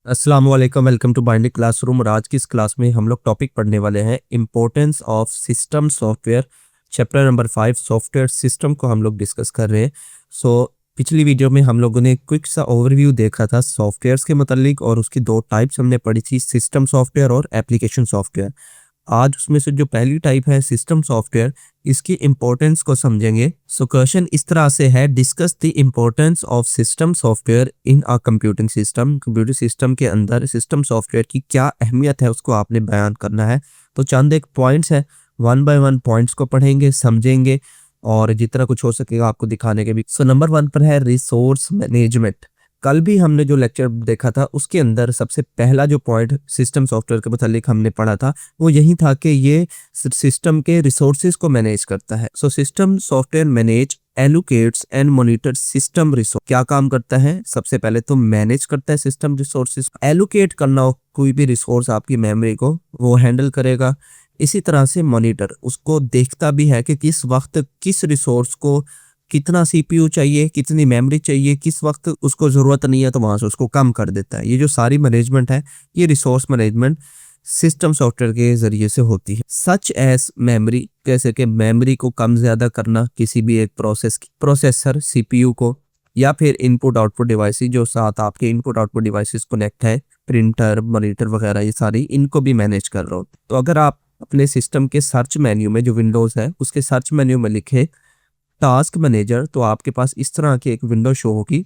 अस्सलाम वालेकुम, welcome to binding classroom. और आज की इस क्लास में हम लोग टॉपिक पढ़ने वाले हैं importance of system software. Chapter number 5 software system को हम लोग डिस्कस कर रहे हैं। पिछली वीडियो में हम लोगों ने क्विक सा ओवरव्यू देखा था सॉफ्टवेयर्स के मतलब, और उसकी दो टाइप्स हमने पढ़ी थी, सिस्टम सॉफ्टवेयर और एप्लीकेशन सॉफ्टवेयर। आज उसमें से जो पहली टाइप है सिस्टम सॉफ्टवेयर, इसकी इंपॉर्टेंस को समझेंगे। सो क्वेश्चन इस तरह से है, discuss the importance of system software in a computing system. Computer system के अंदर सिस्टम सॉफ्टवेयर की क्या अहमियत है उसको आपने बयान करना है। तो चंद एक पॉइंट्स है, वन बाय वन पॉइंट्स को पढ़ेंगे, समझेंगे और जितना कुछ हो सकेगा आपको दिखाने के भी। सो नंबर 1 पर है रिसोर्स मैनेजमेंट। कल भी हमने जो लेक्चर देखा था उसके अंदर सबसे पहला जो पॉइंट सिस्टम सॉफ्टवेयर के मुतालिक हमने पढ़ा था वो यही था कि ये सिस्टम के रिसोर्सेज को मैनेज करता है। So system software manage allocates and monitor system resource. क्या काम करता है? सबसे पहले तो मैनेज करता है सिस्टम रिसोर्सेज। एलोकेट करना हो कोई भी रिसोर्स आपकी मेमोरी को, वो हैंडल करेगा। इसी तरह से मॉनिटर उसको देखता भी है कि किस वक्त किस रिसोर्स को कितना सीपीयू चाहिए, कितनी मेमोरी चाहिए, किस वक्त उसको ज़रूरत नहीं है तो वहाँ से उसको कम कर देता है। ये जो सारी मैनेजमेंट है, ये रिसोर्स मैनेजमेंट सिस्टम सॉफ्टवेयर के ज़रिए से होती है। सच एस मेमोरी, जैसे कि मेमोरी को कम ज़्यादा करना किसी भी एक प्रोसेसर सीपीयू को, या फिर इनपुट आउटपुट डिवाइसेस जो साथ आपके इनपुट आउटपुट डिवाइसेस कनेक्ट है, प्रिंटर मॉनिटर वगैरह, ये सारी इनको भी मैनेज कर रहा हो। तो अगर आप अपने सिस्टम के सर्च मेन्यू में, जो विंडोज़ है उसके सर्च मेन्यू में लिखे टास्क मैनेजर, तो आपके पास इस तरह की एक विंडो शो होगी।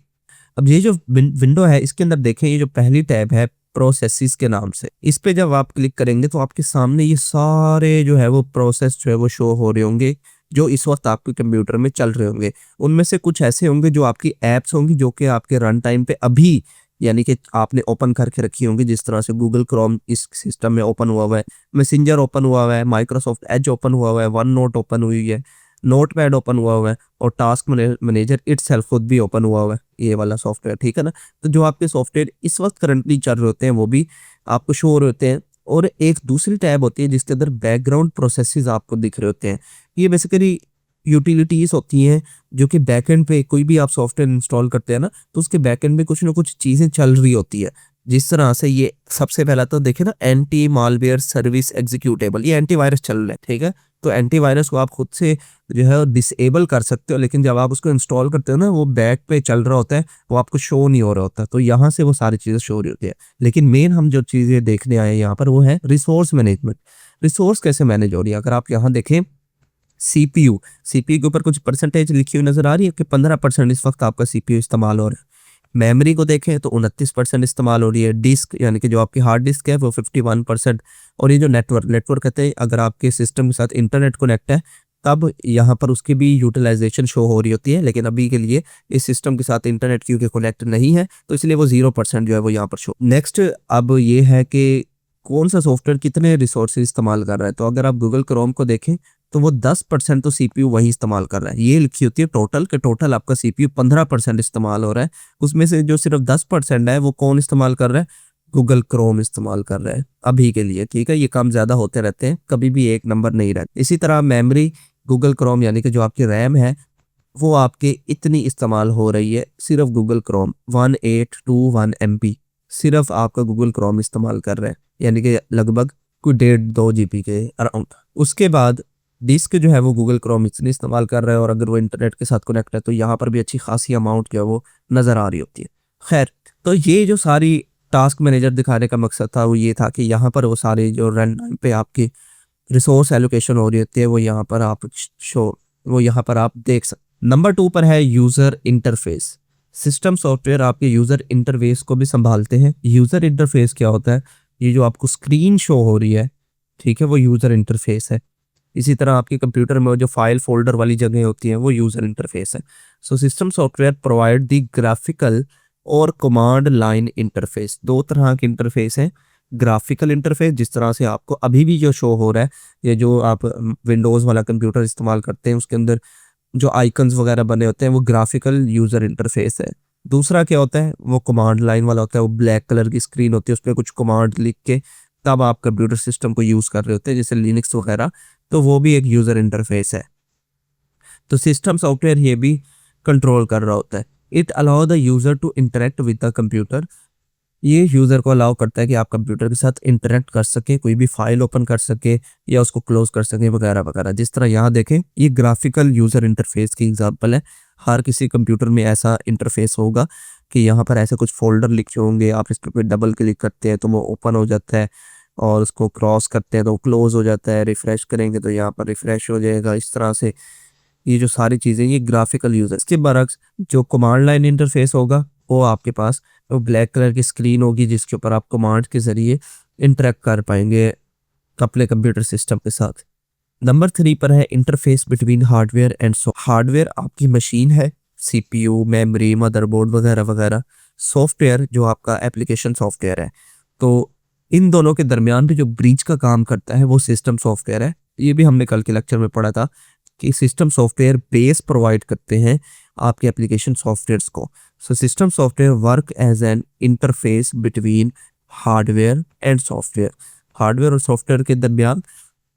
अब ये जो विंडो है इसके अंदर देखें, ये जो पहली टैब है प्रोसेसेस के नाम से, इस पे जब आप क्लिक करेंगे तो आपके सामने ये सारे जो है वो प्रोसेस जो है वो शो हो रहे होंगे जो इस वक्त आपके कंप्यूटर में चल रहे होंगे। उनमें से कुछ ऐसे होंगे जो आपकी एप्स होंगी जो कि आपके रन टाइम पे अभी यानी कि आपने ओपन करके रखी होंगी। जिस तरह से गूगल क्रोम इस सिस्टम में ओपन हुआ हुआ है, मैसेंजर ओपन हुआ हुआ है, माइक्रोसॉफ्ट एज ओपन हुआ हुआ है, वन नोट ओपन हुई है, नोटपैड ओपन हुआ हुआ है और टास्क मैनेजर इटसेल्फ खुद भी ओपन हुआ हुआ है, ये वाला सॉफ्टवेयर, ठीक है ना। तो जो आपके सॉफ्टवेयर इस वक्त करंटली चल रहे होते हैं वो भी आपको शो हो रहे होते हैं। और एक दूसरी टैब होती है जिसके अंदर बैकग्राउंड प्रोसेसेस आपको दिख रहे होते हैं। ये बेसिकली यूटिलिटीज होती हैं जो कि बैकएंड पे कोई भी आप सॉफ्टवेयर इंस्टॉल करते हैं ना, तो उसके बैकएंड पे कुछ ना कुछ चीज़ें चल रही होती है। जिस तरह से ये सबसे पहला तो देखे ना, एंटी मालवेयर सर्विस एग्जीक्यूटेबल, ये एंटीवायरस चल रहा है, ठीक है। तो एंटीवायरस को आप खुद से जो है डिसेबल कर सकते हो, लेकिन जब आप उसको इंस्टॉल करते हो ना, वो बैक पे चल रहा होता है, वो आपको शो नहीं हो रहा होता। तो यहाँ से वो सारी चीज़ें शो हो रही होती है। लेकिन मेन हम जो चीज़ें देखने आए हैं यहाँ पर वो है रिसोर्स मैनेजमेंट। रिसोर्स कैसे मैनेज हो रही है? अगर आप यहाँ देखें सीपीयू, सीपीयू के ऊपर कुछ परसेंटेज लिखी हुई नजर आ रही है कि 15% इस वक्त आपका सीपीयू इस्तेमाल हो रहा है। मेमोरी को देखें तो 29% इस्तेमाल हो रही है। डिस्क यानी कि जो आपकी हार्ड डिस्क है वो 51%। और ये जो नेटवर्क कहते हैं, अगर आपके सिस्टम के साथ इंटरनेट कनेक्ट है तब यहाँ पर उसकी भी यूटिलाइजेशन शो हो रही होती है। लेकिन अभी के लिए इस सिस्टम के साथ इंटरनेट क्योंकि कनेक्ट नहीं है तो इसलिए वो 0% जो है वो यहाँ पर शो। नेक्स्ट अब ये है कि कौन सा सॉफ्टवेयर कितने रिसोर्सेज इस्तेमाल कर रहा है। तो अगर आप गूगल क्रोम को देखें तो वो 10% तो सीपीयू वही इस्तेमाल कर रहा है। ये लिखी होती है टोटल के टोटल आपका सीपीयू 15% इस्तेमाल हो रहा है। उसमें से जो सिर्फ 10% है वो कौन इस्तेमाल कर रहा है? गूगल क्रोम इस्तेमाल कर रहा है अभी के लिए, ठीक है। ये काम ज्यादा होते रहते हैं, कभी भी एक नंबर नहीं रहता। इसी तरह मेमोरी, गूगल क्रोम यानी कि जो आपकी रैम है वो आपके इतनी इस्तेमाल हो रही है, सिर्फ गूगल क्रोम 1821 MB सिर्फ आपका गूगल क्रोम इस्तेमाल कर रहा है, यानी कि लगभग कोई 1.5-2 GB के अराउंड। उसके बाद डिस्क जो है वो गूगल क्रोम इतनी इस्तेमाल कर रहा है, और अगर वो इंटरनेट के साथ कनेक्ट है तो यहाँ पर भी अच्छी खासी अमाउंट जो है वो नज़र आ रही होती है। खैर, तो ये जो सारी टास्क मैनेजर दिखाने का मकसद था वो ये था कि यहाँ पर वो सारे जो रन टाइम पे आपकी रिसोर्स एलोकेशन हो रही होती है वो यहाँ पर आप शो वो यहाँ पर आप देख सकते। नंबर 2 पर है यूज़र इंटरफेस। सिस्टम सॉफ्टवेयर आपके यूज़र इंटरफेस को भी संभालते हैं। यूज़र इंटरफेस क्या होता है? ये जो आपको स्क्रीन शो हो रही है, ठीक है, वो यूज़र इंटरफेस है। इसी तरह आपके कंप्यूटर में जो फाइल फोल्डर वाली जगह होती हैं वो यूज़र इंटरफेस है। So system software provide the graphical और कमांड लाइन इंटरफेस। दो तरह के इंटरफेस हैं। ग्राफिकल इंटरफेस जिस तरह से आपको अभी भी जो शो हो रहा है, ये जो आप विंडोज़ वाला कंप्यूटर इस्तेमाल करते हैं उसके अंदर जो आइकन्स वगैरह बने होते हैं वो ग्राफिकल यूज़र इंटरफेस है। दूसरा क्या होता है? वो कमांड लाइन वाला होता है। वो ब्लैक कलर की स्क्रीन होती है, उस पर कुछ कमांड लिख के तब आप कंप्यूटर सिस्टम को यूज़ कर रहे होते हैं, जैसे लिनक्स वगैरह, तो वो भी एक यूज़र इंटरफेस है। तो सिस्टम सॉफ्टवेयर ये भी कंट्रोल कर रहा होता है। It allow the user to interact with the computer. ये यूज़र को अलाउ करता है कि आप कंप्यूटर के साथ इंटरेक्ट कर सके, कोई भी फाइल ओपन कर सके या उसको क्लोज कर सके वगैरह वगैरह। जिस तरह यहाँ देखें, ये ग्राफिकल यूज़र इंटरफेस की एग्जांपल है। हर किसी कंप्यूटर में ऐसा इंटरफेस होगा कि यहाँ पर ऐसे कुछ फोल्डर लिखे होंगे, आप इस पर डबल क्लिक करते हैं तो वो ओपन हो जाता है, और उसको क्रॉस करते हैं तो क्लोज हो जाता है, रिफ्रेश करेंगे तो यहाँ पर रिफ्रेश हो जाएगा। इस तरह से ये जो सारी चीज़ें, ये ग्राफिकल यूज़र। इसके बरक्स जो कमांड लाइन इंटरफेस होगा वो आपके पास वो ब्लैक कलर की स्क्रीन होगी जिसके ऊपर आप कमांड के ज़रिए इंटरेक्ट कर पाएंगे अपने कंप्यूटर सिस्टम के साथ। नंबर 3 पर है interface between hardware and hardware आपकी मशीन है, सीपीयू, मेमोरी, मदरबोर्ड वगैरह वगैरह। सॉफ्टवेयर जो आपका एप्लीकेशन सॉफ्टवेयर है, तो इन दोनों के दरमियान भी जो ब्रिज का काम करता है वो सिस्टम सॉफ्टवेयर है। ये भी हमने कल के लेक्चर में पढ़ा था कि सिस्टम सॉफ्टवेयर बेस प्रोवाइड करते हैं आपके एप्लीकेशन सॉफ्टवेयर्स को। So system software work as an interface between hardware and software. Hardware और सॉफ्टवेयर के दरमियान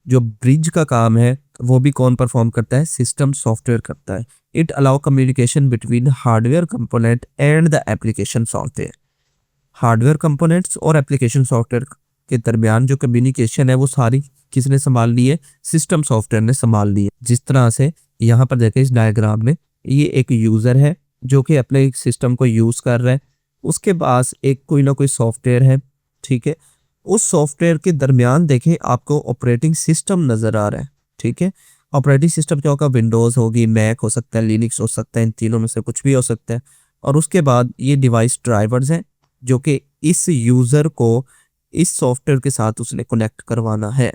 जो ब्रिज का काम है वो भी कौन परफॉर्म करता है? सिस्टम सॉफ्टवेयर करता है। It allow communication between hardware component and the application software. Hardware components और एप्लीकेशन सॉफ्टवेयर के दरमियान जो कम्युनिकेशन है वो सारी किसने संभाल ली है? सिस्टम सॉफ्टवेयर ने संभाल ली है। जिस तरह से यहाँ पर देखें इस डायग्राम में, ये एक यूज़र है जो कि अपने सिस्टम को यूज़ कर रहा है, उसके पास एक कोई ना कोई सॉफ्टवेयर है, ठीक है। उस सॉफ्टवेयर के दरमियान देखें आपको ऑपरेटिंग सिस्टम नज़र आ रहा है, ठीक है। ऑपरेटिंग सिस्टम क्या होगा? विंडोज़ होगी, मैक हो सकता है, लिनक्स हो सकता है, इन तीनों में से कुछ भी हो सकता है। और उसके बाद ये डिवाइस ड्राइवर्स हैं जो कि इस यूज़र को इस सॉफ्टवेयर के साथ उसने कनेक्ट करवाना है,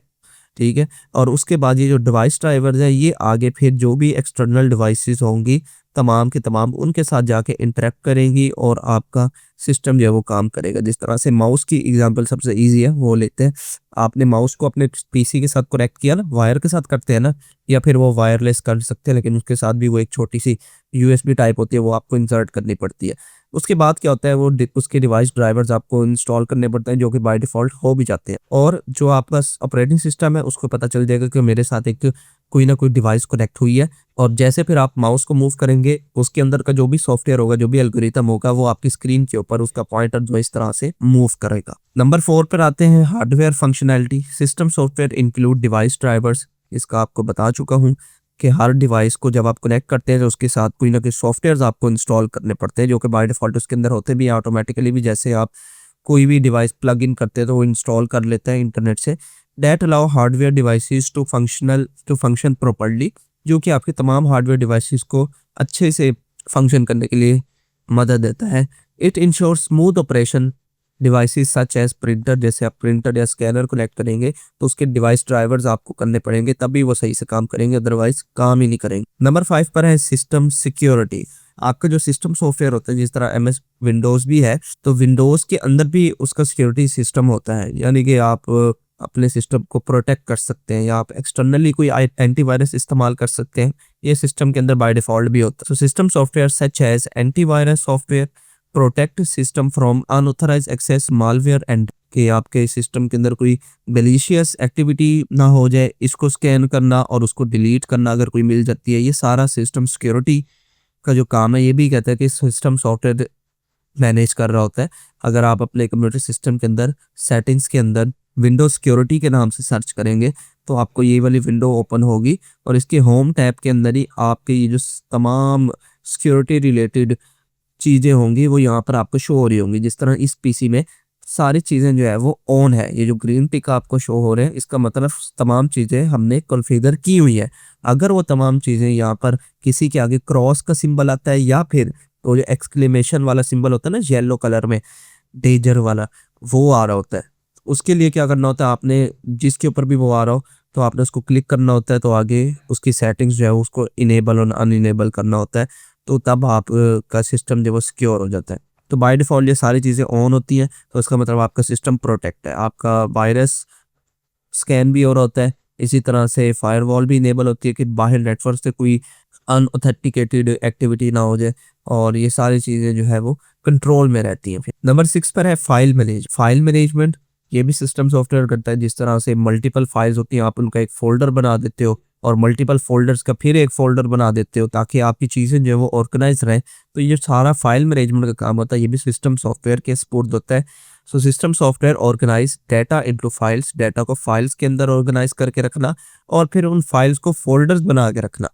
ठीक है। और उसके बाद ये जो डिवाइस ड्राइवर्स है ये आगे फिर जो भी एक्सटर्नल डिवाइसेस होंगी तमाम के तमाम उनके साथ जाके इंटरेक्ट करेंगी और आपका सिस्टम जो है वो काम करेगा। जिस तरह से माउस की एग्जांपल सबसे इजी है, वो लेते हैं। आपने माउस को अपने पीसी के साथ कनेक्ट किया ना, वायर के साथ करते हैं ना, या फिर वो वायरलेस कर सकते हैं, लेकिन उसके साथ भी वो एक छोटी सी यूएसबी टाइप होती है, वो आपको इंसर्ट करनी पड़ती है। उसके बाद क्या होता है, वो उसके डिवाइस ड्राइवर्स आपको इंस्टॉल करने पड़ते हैं जो कि बाय डिफ़ॉल्ट हो भी जाते हैं। और जो आपका ऑपरेटिंग सिस्टम है उसको पता चल जाएगा कि मेरे साथ एक कोई ना कोई डिवाइस कनेक्ट हुई है, और जैसे फिर आप माउस को मूव करेंगे उसके अंदर का जो भी सॉफ्टवेयर होगा, जो भी एल्गोरिथम होगा, वो आपकी स्क्रीन के ऊपर उसका पॉइंटर जो इस तरह से मूव करेगा। नंबर 4 पर आते हैं hardware functionality. System software include device drivers. इसका आपको बता चुका हूँ कि हर डिवाइस को जब आप कनेक्ट करते हैं तो उसके साथ कोई ना कोई सॉफ्टवेयर आपको इंस्टॉल करने पड़ते हैं जो कि बाय डिफ़ॉल्ट उसके अंदर होते भी हैं ऑटोमेटिकली भी। जैसे आप कोई भी डिवाइस प्लग इन करते हैं तो वो इंस्टॉल कर लेता है इंटरनेट से। That allow hardware devices to function properly, जो कि आपके तमाम हार्डवेयर डिवाइसेस को अच्छे से फंक्शन करने के लिए मदद देता है। It ensure smooth operation devices such as printer. जैसे आप प्रिंटर या स्कैनर कनेक्ट करेंगे तो उसके डिवाइस ड्राइवर्स आपको करने पड़ेंगे, तभी वो सही से काम करेंगे, अदरवाइज काम ही नहीं करेंगे। नंबर 5 पर है सिस्टम सिक्योरिटी। आपका जो सिस्टम सॉफ्टवेयर होता है, जिस तरह एमएस विंडोज़ भी है, तो विंडोज़ के अंदर भी उसका सिक्योरिटी सिस्टम होता है, यानी कि आप अपने सिस्टम को प्रोटेक्ट कर सकते हैं या आप एक्सटर्नली कोई एंटीवायरस इस्तेमाल कर सकते हैं। ये सिस्टम के अंदर बाय डिफ़ॉल्ट भी होता है। So system software such as antivirus software protect system from unauthorised access, malware and कि आपके सिस्टम के अंदर कोई मेलिशियस एक्टिविटी ना हो जाए, इसको स्कैन करना और उसको डिलीट करना अगर कोई मिल जाती है, ये सारा सिस्टम सिक्योरिटी का जो काम है ये भी कहता है कि सिस्टम सॉफ्टवेयर मैनेज कर रहा होता है। अगर आप अपने कंप्यूटर सिस्टम के अंदर सेटिंग्स के अंदर विंडो सिक्योरिटी के नाम से सर्च करेंगे तो आपको ये वाली विंडो ओपन होगी और इसके होम टैब के अंदर ही आपके ये जो तमाम सिक्योरिटी रिलेटेड चीज़ें होंगी वो यहाँ पर आपको शो हो रही होंगी। जिस तरह इस पीसी में सारी चीज़ें जो है वो ऑन है, ये जो ग्रीन टिक आपको शो हो रहे हैं इसका मतलब तमाम चीज़ें हमने कॉन्फ़िगर की हुई है। अगर वो तमाम चीज़ें यहाँ पर किसी के आगे क्रॉस का सिंबल आता है या फिर तो जो एक्सक्लेमेशन वाला सिंबल होता है ना येलो कलर में, डेंजर वाला, वो आ रहा होता है, उसके लिए क्या करना होता है, आपने जिसके ऊपर भी वो आ रहा हो तो आपने उसको क्लिक करना होता है, तो आगे उसकी सेटिंग्स जो है उसको इनेबल और अनइनेबल करना होता है, तो तब आप का सिस्टम जो वो सिक्योर हो जाता है। तो बाय डिफ़ॉल्ट ये सारी चीज़ें ऑन होती हैं तो इसका मतलब आपका सिस्टम प्रोटेक्ट है, आपका वायरस स्कैन भी हो रहा होता है, इसी तरह से फायरवॉल भी इनेबल होती है कि बाहर नेटवर्क से कोई अनऑथेंटिकेटेड एक्टिविटी ना हो जाए, और ये सारी चीज़ें जो है वो कंट्रोल में रहती हैं। फिर नंबर 6 पर है फाइल मैनेजमेंट। ये भी सिस्टम सॉफ्टवेयर करता है। जिस तरह से मल्टीपल फाइल्स होती हैं, आप उनका एक फोल्डर बना देते हो और मल्टीपल फोल्डर्स का फिर एक फोल्डर बना देते हो ताकि आपकी चीज़ें जो है वो ऑर्गेनाइज रहें। तो ये सारा फाइल मैनेजमेंट का काम होता है, ये भी सिस्टम सॉफ्टवेयर के सपोर्ट होता है। So system software organise data into files, data को फाइल्स के अंदर ऑर्गेनाइज करके रखना और फिर उन फाइल्स को फोल्डर्स बना के रखना।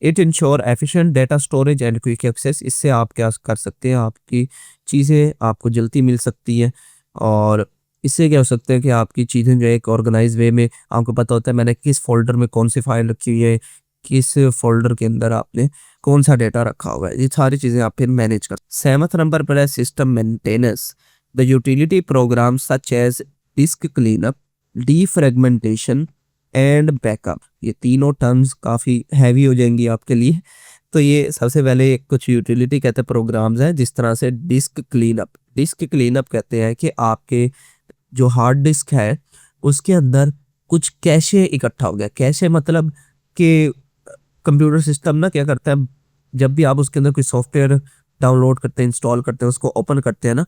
It ensure efficient data storage and quick access. इससे आप क्या कर सकते हैं, आपकी चीज़ें आपको जल्दी मिल सकती हैं और इससे क्या हो सकता है कि आपकी चीज़ें जो है एक ऑर्गेनाइज वे में आपको पता होता है मैंने किस फ़ोल्डर में कौन सी फ़ाइल रखी हुई है, किस फ़ोल्डर के अंदर आपने कौन-सा डेटा रखा हुआ है। ये सारी चीज़ें आप फिर मैनेज कर 7th नंबर पर है system maintenance. The utility program such as disk cleanup, defragmentation and backup. ये तीनों टर्म्स काफ़ी हैवी हो जाएंगी आपके लिए। तो ये सबसे पहले कुछ यूटिलिटी कहते हैं प्रोग्राम्स हैं, जिस तरह से डिस्क क्लीनअप। डिस्क क्लीनअप कहते हैं कि आपके जो हार्ड डिस्क है उसके अंदर कुछ कैशे इकट्ठा हो गया। कैशे मतलब कि कंप्यूटर सिस्टम ना क्या करता है, जब भी आप उसके अंदर कोई सॉफ्टवेयर डाउनलोड करते हैं, इंस्टॉल करते हैं, उसको ओपन करते हैं ना,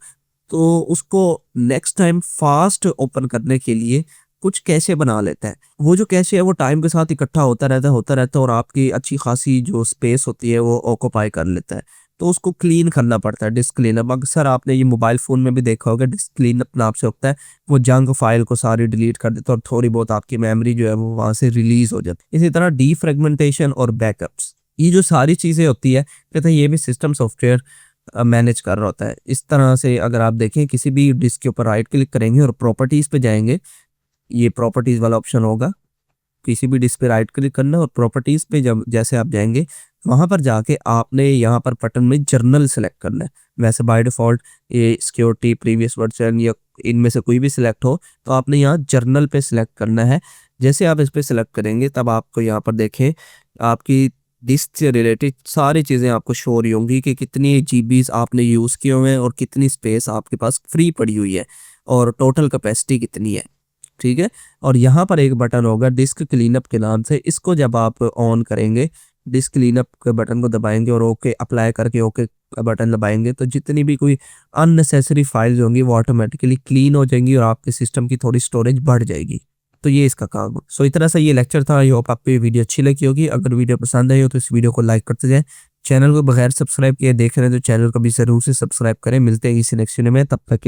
तो उसको नेक्स्ट टाइम फास्ट ओपन करने के लिए कुछ कैशे बना लेता है। वो जो कैशे है वो टाइम के साथ इकट्ठा होता रहता है और आपकी अच्छी खासी जो स्पेस होती है वो ऑक्यूपाई कर लेता है। तो उसको क्लीन करना पड़ता है, डिस्क क्लीनअप। अक्सर आपने ये मोबाइल फ़ोन में भी देखा होगा, डिस्क क्लीनअप नाम से होता है। वो जंक फाइल को सारी डिलीट कर देता है और थोड़ी बहुत आपकी मेमोरी जो है वो वहाँ से रिलीज़ हो जाती है। इसी तरह डीफ्रैगमेंटेशन और बैकअप्स, ये जो सारी चीज़ें होती है कहते हैं ये भी सिस्टम सॉफ्टवेयर मैनेज कर रहा होता है। इस तरह से अगर आप देखें किसी भी डिस्क के ऊपर राइट क्लिक करेंगे और प्रॉपर्टीज़ पे जाएंगे, ये प्रॉपर्टीज़ वाला ऑप्शन होगा, किसी भी डिस्क पे राइट क्लिक करना और प्रॉपर्टीज़ पे जब जैसे आप जाएंगे वहाँ पर जाके आपने यहाँ पर बटन में जर्नल सेलेक्ट करना है। वैसे बाय डिफ़ॉल्ट ये सिक्योरिटी, प्रीवियस वर्जन या इनमें से कोई भी सिलेक्ट हो, तो आपने यहाँ जर्नल पे सिलेक्ट करना है। जैसे आप इस पे सिलेक्ट करेंगे तब आपको यहाँ पर देखें आपकी डिस्क से रिलेटेड सारी चीज़ें आपको शो हो रही होंगी कि कितनी जीबीज़ आपने यूज़ किए हुए हैं और कितनी स्पेस आपके पास फ्री पड़ी हुई है और टोटल कैपेसिटी कितनी है। ठीक है, और यहाँ पर एक बटन होगा डिस्क क्लीनअप के नाम से। इसको जब आप ऑन करेंगे, डिस्क क्लीनअप के बटन को दबाएंगे और ओके अप्लाई करके ओके का बटन दबाएंगे, तो जितनी भी कोई अननेसेसरी फाइल्स होंगी वो ऑटोमेटिकली क्लीन हो जाएंगी और आपके सिस्टम की थोड़ी स्टोरेज बढ़ जाएगी। तो ये इसका काम है। सो इस तरह से ये लेक्चर था। आई होप आपको ये वीडियो अच्छी लगी होगी। अगर वीडियो पसंद आई हो तो इस वीडियो को लाइक करते जाएं। चैनल को बगैर सब्सक्राइब किए देख रहे हैं तो चैनल को भी जरूर से सब्सक्राइब करें। मिलते हैं किसी नेक्स्ट वीडियो में, तब तक के लिए।